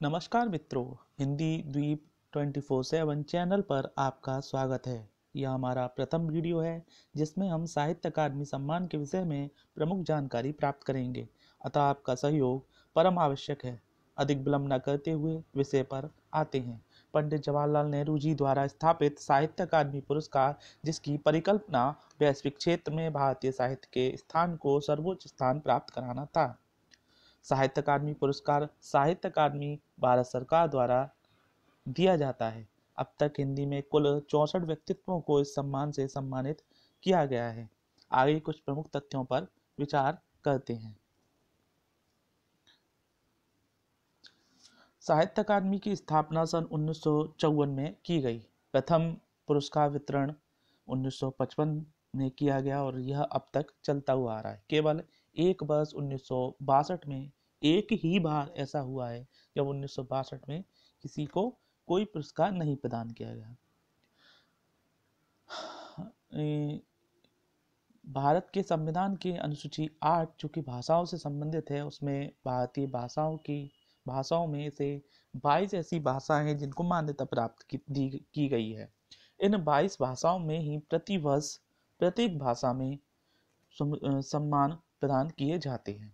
नमस्कार मित्रों, हिंदी द्वीप 24/7 चैनल पर आपका स्वागत है। यह हमारा प्रथम वीडियो है जिसमें हम साहित्य अकादमी सम्मान के विषय में प्रमुख जानकारी प्राप्त करेंगे, अतः आपका सहयोग परम आवश्यक है। अधिक विलंब न करते हुए विषय पर आते हैं। पंडित जवाहरलाल नेहरू जी द्वारा स्थापित साहित्य अकादमी पुरस्कार, जिसकी परिकल्पना वैश्विक क्षेत्र में भारतीय साहित्य के स्थान को सर्वोच्च स्थान प्राप्त कराना था। साहित्य अकादमी पुरस्कार साहित्य अकादमी भारत सरकार द्वारा दिया जाता है। अब तक हिंदी में कुल 64 व्यक्तित्वों को इस सम्मान से सम्मानित किया गया है। आगे कुछ प्रमुख तथ्यों पर विचार करते हैं। साहित्य अकादमी की स्थापना सन 1954 में की गई। प्रथम पुरस्कार वितरण 1955 में किया गया और यह अब तक चलता हुआ आ रहा है। केवल एक वर्ष 1962 में एक ही बार ऐसा हुआ है जब 1962 में किसी को कोई पुरस्कार नहीं प्रदान किया गया। भारत के संविधान की अनुसूची 8 जो कि भाषाओं से संबंधित है, उसमें भारतीय भाषाओं में से 22 ऐसी भाषाएं हैं जिनको मान्यता प्राप्त की गई है। इन 22 भाषाओं में ही प्रति वर्ष प्रत्येक भाषा में सम्मान प्रदान किए जाते हैं।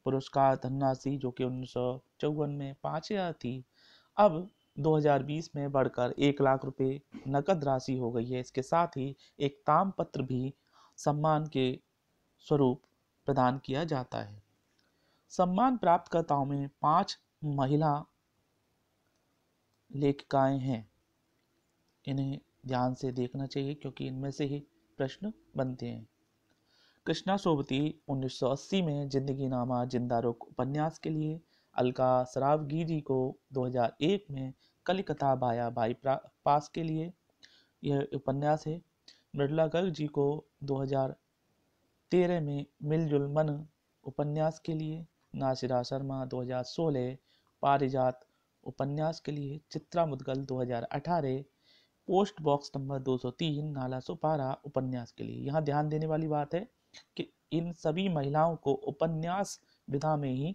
पुरस्कार धनराशि जो कि 1954 में 5,000 थी, अब 2020 में बढ़कर 1,00,000 रुपये नकद राशि हो गई है। इसके साथ ही एक ताम्रपत्र भी सम्मान के स्वरूप प्रदान किया जाता है। सम्मान प्राप्तकर्ताओं में 5 महिला लेखिकाएं हैं। इन्हें ध्यान से देखना चाहिए क्योंकि इनमें से ही प्रश्न बनते हैं। कृष्णा सोबती 1980 में जिंदगी नामा जिंदा रुख उपन्यास के लिए, अलका सरावगी जी को 2001 में कलिकता बाया बाई पास के लिए यह उपन्यास है। मृदुला गर्ग जी को 2013 में मिलजुल मन उपन्यास के लिए, नासिरा शर्मा 2016 पारिजात उपन्यास के लिए, Chitra Mudgal 2018 post box number 203 नाला सुपारा उपन्यास के लिए। यहाँ ध्यान देने वाली बात है कि इन सभी महिलाओं को उपन्यास विधा में ही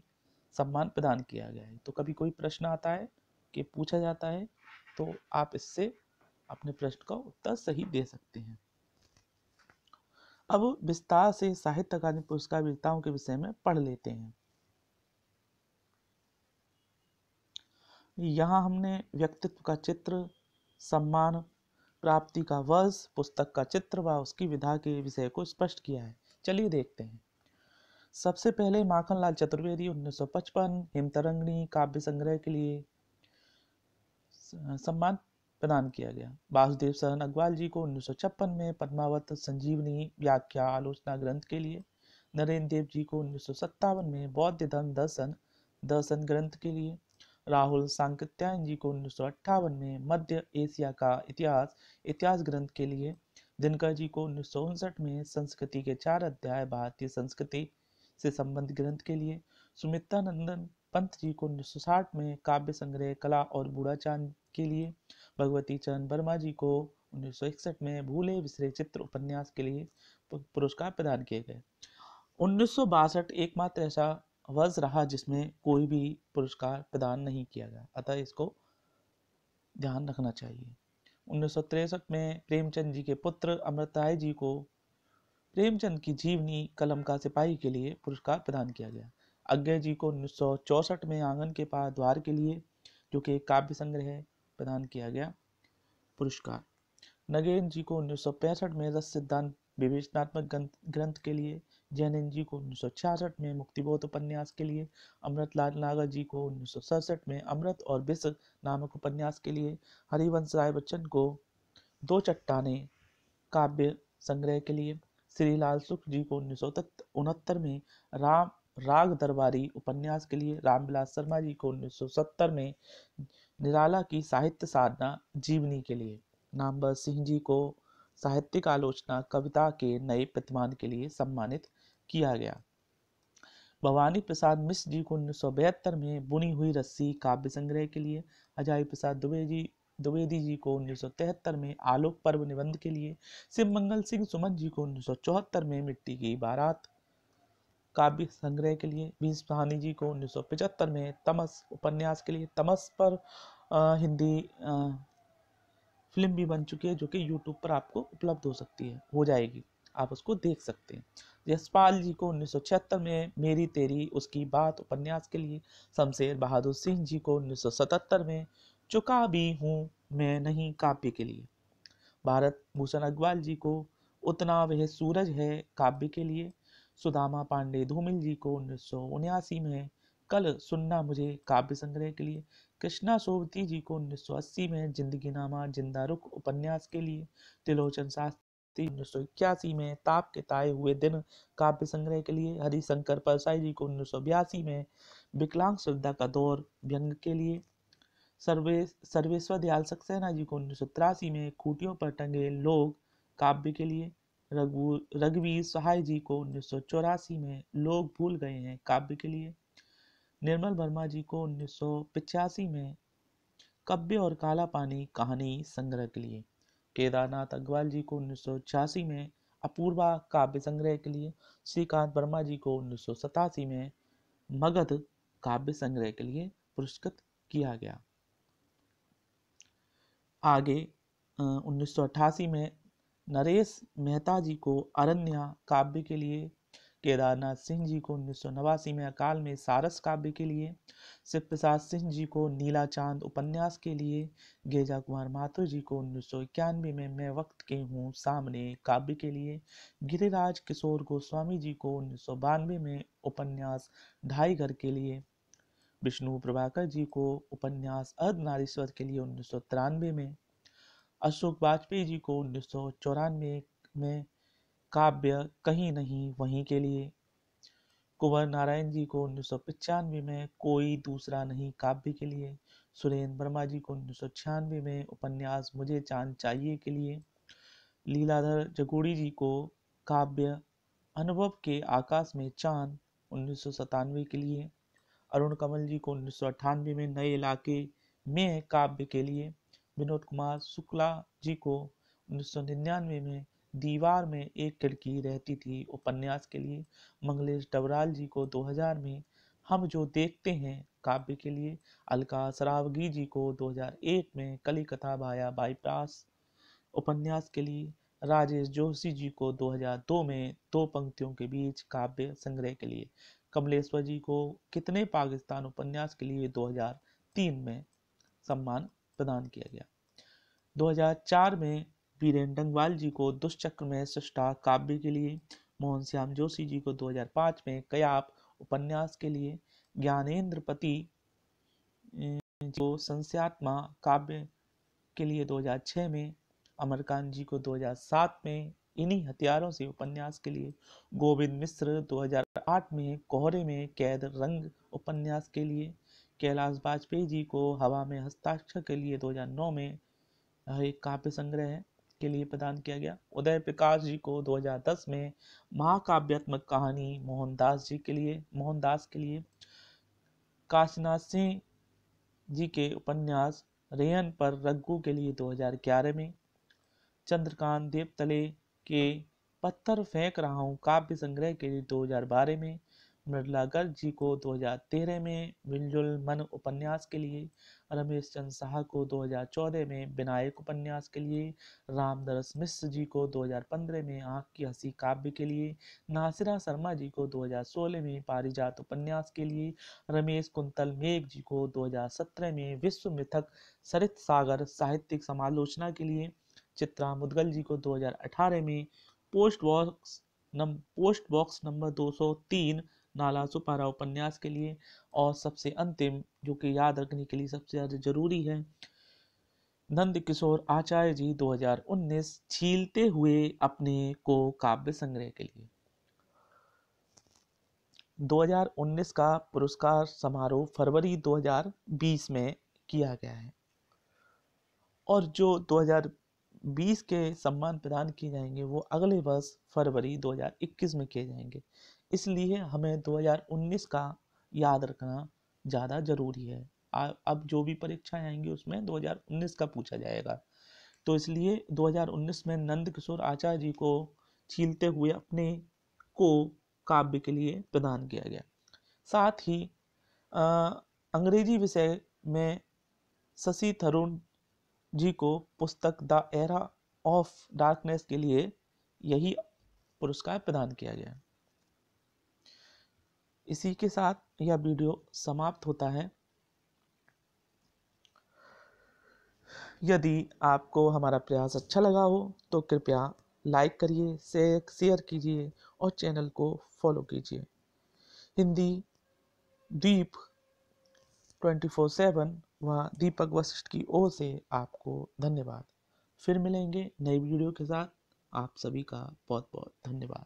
सम्मान प्रदान किया गया है। तो कभी कोई प्रश्न आता है कि पूछा जाता है तो आप इससे अपने प्रश्न का उत्तर सही दे सकते हैं। अब विस्तार से साहित्य अकादमी पुरस्कार विजेताओं के विषय में पढ़ लेते हैं। यहाँ हमने व्यक्तित्व का चित्र, सम्मान प्राप्ति का वर्ष, पुस्तक का चित्र व उसकी विधा के विषय को स्पष्ट किया है। चलिए देखते हैं। सबसे पहले माखनलाल चतुर्वेदी 1955 हिमतरंगिणी काव्य संग्रह के लिए सम्मान प्रदान किया गया। वासुदेव शरण अग्रवाल जी को 1956 में पद्मावत संजीवनी व्याख्या आलोचना ग्रंथ के लिए, नरेंद्र देव जी को 1957 में बौद्ध धर्म दर्शन ग्रंथ के लिए, राहुल सांकृत्यायन जी को 1958 में मध्य एशिया का इतिहास ग्रंथ के लिए, दिनकर जी को 1959 में संस्कृति के 4 अध्याय भारतीय संस्कृति से संबंधित ग्रंथ के लिए, सुमित्रा नंदन पंत जी को 1960 में काव्य संग्रह कला और बूढ़ाचार्य के लिए, भगवती चरण वर्मा जी को 1961 में भूले बिसरे चित्र उपन्यास के लिए पुरस्कार प्रदान किए गए। 1962 एकमात्र ऐसा वर्ष रहा जिसमें कोई भी पुरस्कार प्रदान नहीं किया गया, अतः इसको ध्यान रखना चाहिए। 1963 में प्रेमचंद जी के पुत्र अमृत राय जी को प्रेमचंद की जीवनी कलम का सिपाही के लिए पुरस्कार प्रदान किया गया। अज्ञय जी को 1964 में आंगन के पार द्वार के लिए, जो कि एक काव्य संग्रह है, प्रदान किया गया पुरस्कार। नगेन जी को 1965 में रस सिद्धांत विवेचनात्मक ग्रंथ के लिए, जैनिन जी को 1966 में मुक्तिबोध उपन्यास के लिए, अमृतलाल नागर जी को 1967 में अमृत और विष नामक उपन्यास के लिए, हरिवंश राय बच्चन को दो चट्टाने काव्य संग्रह के लिए, श्रीलाल सुख जी को 1969 में राग दरबारी उपन्यास के लिए, रामविलास शर्मा जी को 1970 में निराला की साहित्य साधना जीवनी के लिए, नामवर सिंह जी को साहित्यिक आलोचना कविता के नए प्रतिमान के लिए सम्मानित किया गया। भवानी प्रसाद मिश्र जी को 1972 में बुनी हुई रस्सी काव्य संग्रह के लिए, अजय प्रसाद द्विवेदी जी को 1973 में आलोक पर्व निबंध के लिए, शिवमंगल सिंह सुमन जी को 1974 में मिट्टी की बारात काव्य संग्रह के लिए। बीस सहानी जी को 1975 में तमस उपन्यास के लिए। तमस पर हिंदी फिल्म भी बन चुकी है, जो कि यूट्यूब पर आपको उपलब्ध हो जाएगी, आप उसको देख सकते हैं। यशपाल जी को 1976 में मेरी तेरी उसकी बात उपन्यास के लिए। शमशेर बहादुर सिंह जी को 1977 में चुका भी हूँ मैं नहीं काव्य के लिए। भारत भूषण अग्रवाल जी को उतना वह सूरज है काव्य के लिए। सुदामा पांडे धूमिल जी को 1979 में कल सुनना मुझे काव्य संग्रह के लिए। कृष्णा सोबती जी को 1980 में जिंदगी नामा जिंदा रुख उपन्यास के लिए। त्रिलोचन शास्त्री 1981 में ताप के ताए हुए दिन काव्य संग्रह के लिए। हरिशंकर परसाई जी को 1982 में विकलांग श्रद्धा का दौर व्यंग के लिए। सर्वेश्वर दयाल सक्सेना जी को 1983 में खूटियों पर टंगे लोग काव्य के लिए। रघुवीर सहाय जी को 1984 में लोग भूल गए हैं काव्य के लिए। निर्मल वर्मा जी को 1985 में कब्य और काला पानी कहानी संग्रह के लिए। केदारनाथ अग्रवाल जी को 1986 में अपूर्वा काव्य संग्रह के लिए। श्रीकांत वर्मा जी को 1987 में मगध काव्य संग्रह के लिए पुरस्कृत किया गया। आगे 1988 में नरेश मेहता जी को अरण्या काव्य के लिए। केदारनाथ सिंह जी को 1989 में अकाल में सारस काव्य के लिए। शिव प्रसाद सिंह जी को नीला चांद उपन्यास के लिए। गेजा कुमार माथुर जी को 1991 में मैं वक्त के हूँ सामने काव्य के लिए। गिरिराज किशोर गोस्वामी जी को 1992 में उपन्यास ढाई घर के लिए। विष्णु प्रभाकर जी को उपन्यास अर्धनारीश्वर के लिए 1993 में। अशोक वाजपेयी जी को 1994 में काव्य कहीं नहीं वहीं के लिए। कुंवर नारायण जी को 1995 में कोई दूसरा नहीं काव्य के लिए। सुरेंद्र वर्मा जी को 1996 में उपन्यास मुझे चांद चाहिए के लिए। लीलाधर जगोड़ी जी को काव्य अनुभव के आकाश में चांद 1997 के लिए। अरुण कमल जी को 1998 में नए इलाके में काव्य के लिए। विनोद कुमार शुक्ला जी को 1999 में दीवार में एक खिड़की रहती थी उपन्यास के लिए। मंगलेश डबराल जी को 2000 में हम जो देखते हैं काव्य के लिए। अलका सरावगी जी को 2001 में कली कथा भाया बाईपास उपन्यास के लिए। राजेश जोशी जी को 2002 में दो पंक्तियों के बीच काव्य संग्रह के लिए। कमलेश्वर जी को कितने पाकिस्तान उपन्यास के लिए 2003 में सम्मान प्रदान किया गया। 2004 में वीरेंद्र डंगवाल जी को दुष्चक्र में सृष्टा काव्य के लिए। मोहन श्याम जोशी जी को 2005 में कयाप उपन्यास के लिए। ज्ञानेंद्र पति को संस्यात्मा काव्य के लिए 2006 में। अमरकांत जी को 2007 में इन्हीं हथियारों से उपन्यास के लिए। गोविंद मिश्र 2008 में कोहरे में कैद रंग उपन्यास के लिए। कैलाश वाजपेयी जी को हवा में हस्ताक्षर के लिए 2009 में एक काव्य संग्रह के लिए प्रदान किया गया। उदय प्रकाश जी को 2010 में महाकाव्यात्मक कहानी मोहनदास के लिए। काशीनाथ सिंह जी के उपन्यास रेयन पर रग्गू के लिए 2011 में। चंद्रकांत देवतले के पत्थर फेंक रहा हूँ काव्य संग्रह के लिए 2012 में। मृदुला गर्ग जी को 2013 में मिलजुल मन उपन्यास के लिए। रमेश चंद्र साहा को 2014 में विनायक उपन्यास के लिए। रामदरस मिश्र जी को 2015 में आँख की हंसी काव्य के लिए। नासिरा शर्मा जी को 2016 में पारिजात उपन्यास के लिए। रमेश कुंतल मेघ जी को 2017 में विश्व मिथक सरित सागर साहित्यिक समालोचना के लिए। चित्रा मुदगल जी को 2018 में पोस्ट बॉक्स नंबर 203 नाला सुपारा उपन्यास के लिए। और सबसे अंतिम, जो कि याद रखने के लिए सबसे ज्यादा जरूरी है, नंद किशोर आचार्य जी 2019 छीलते हुए अपने को काव्य संग्रह के लिए। 2019 का पुरस्कार समारोह फरवरी 2020 में किया गया है और जो 2020 के सम्मान प्रदान किए जाएंगे वो अगले वर्ष फरवरी 2021 में किए जाएंगे। इसलिए हमें 2019 का याद रखना ज़्यादा ज़रूरी है। अब जो भी परीक्षाएं आएंगी उसमें 2019 का पूछा जाएगा, तो इसलिए 2019 में नंद किशोर आचार्य जी को छीलते हुए अपने को काव्य के लिए प्रदान किया गया। साथ ही अंग्रेजी विषय में शशि थरूर जी को पुस्तक द एरा ऑफ डार्कनेस के लिए यही पुरस्कार प्रदान किया गया। इसी के साथ यह वीडियो समाप्त होता है। यदि आपको हमारा प्रयास अच्छा लगा हो तो कृपया लाइक करिए, शेयर कीजिए और चैनल को फॉलो कीजिए। हिंदी दीप 24/7 व दीपक वशिष्ठ की ओर से आपको धन्यवाद। फिर मिलेंगे नई वीडियो के साथ। आप सभी का बहुत बहुत धन्यवाद।